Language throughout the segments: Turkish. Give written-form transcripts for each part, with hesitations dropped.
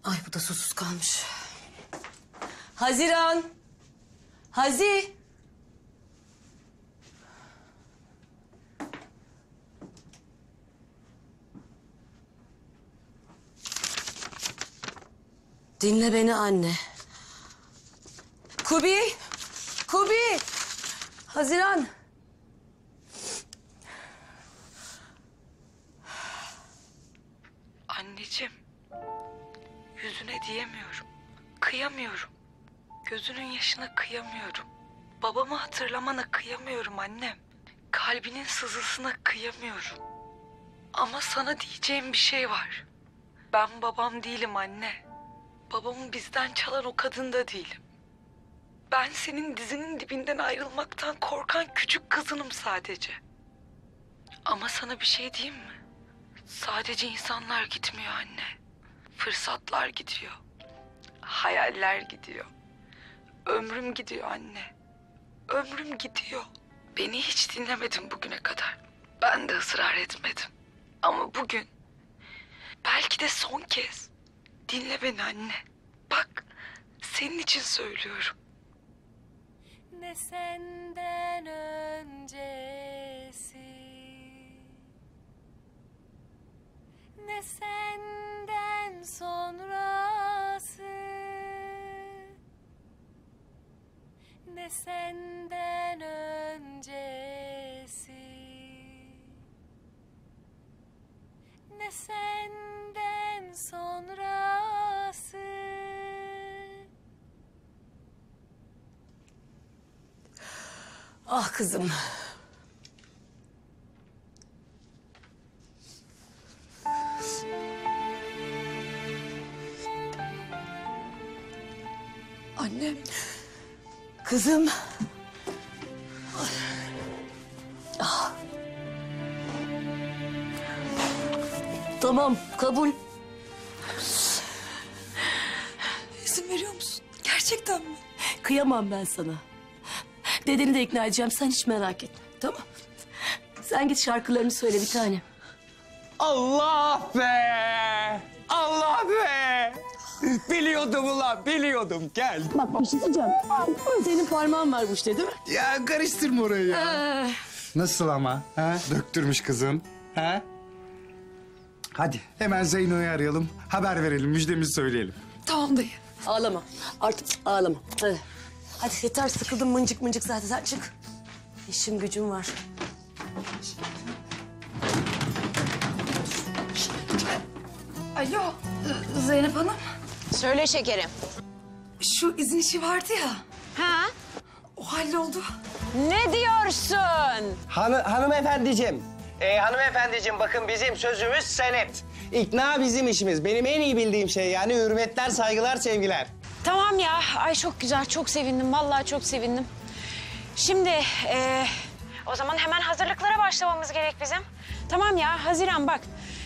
Ay bu da susuz kalmış. Haziran. Hazi. Dinle beni anne. Kubi. Kubi. Haziran. Anneciğim, yüzüne diyemiyorum. Kıyamıyorum. Gözünün yaşına kıyamıyorum. Babamı hatırlamana kıyamıyorum annem. Kalbinin sızısına kıyamıyorum. Ama sana diyeceğim bir şey var. Ben babam değilim anne. Babamı bizden çalan o kadın da değilim. Ben senin dizinin dibinden ayrılmaktan korkan küçük kızınım sadece. Ama sana bir şey diyeyim mi? Sadece insanlar gitmiyor anne. Fırsatlar gidiyor. Hayaller gidiyor. Ömrüm gidiyor anne. Ömrüm gidiyor. Beni hiç dinlemedin bugüne kadar. Ben de ısrar etmedim. Ama bugün belki de son kez dinle beni anne. Bak senin için söylüyorum. Ne senden öncesi, ne senden sonrası, ne senden öncesi, ne senden sonrası. Ah kızım. Annem. Kızım. Ah. Tamam, kabul. İzin veriyor musun? Gerçekten mi? Kıyamam ben sana. Dedeni de ikna edeceğim, sen hiç merak etme. Tamam. Sen git şarkılarını söyle bir tanem. Allah be! Allah be! Biliyordum ulan, biliyordum. Gel. Bak bir şey diyeceğim. Senin parmağın var bu işte değil mi? Ya karıştırma orayı ya. Nasıl ama? Ha? Döktürmüş kızın. Ha? Hadi hemen Zeyno'yu arayalım. Haber verelim, müjdemizi söyleyelim. Tamam dayı. Ağlama. Artık ağlama. Hadi. Hadi yeter, sıkıldım mıncık mıncık zaten. Sen çık. İşim gücüm var. Alo Zeynep Hanım. Söyle şekerim. Şu izin işi vardı ya. Ha? O halloldu. Ne diyorsun? Hanımefendiciğim bakın bizim sözümüz senet. İkna bizim işimiz. Benim en iyi bildiğim şey yani hürmetler, saygılar, sevgiler. Tamam ya. Ay çok güzel, çok sevindim. Vallahi çok sevindim. Şimdi o zaman hemen hazırlıklara başlamamız gerek bizim. Tamam ya, Haziran bak.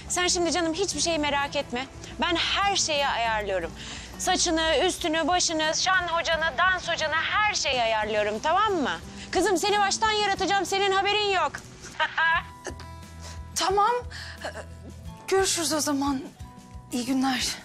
Sen şimdi canım hiçbir şeyi merak etme. Ben her şeyi ayarlıyorum. Saçını, üstünü, başını, şan hocanı, dans hocanı her şeyi ayarlıyorum, tamam mı? Kızım seni baştan yaratacağım, senin haberin yok. Tamam. Görüşürüz o zaman. İyi günler.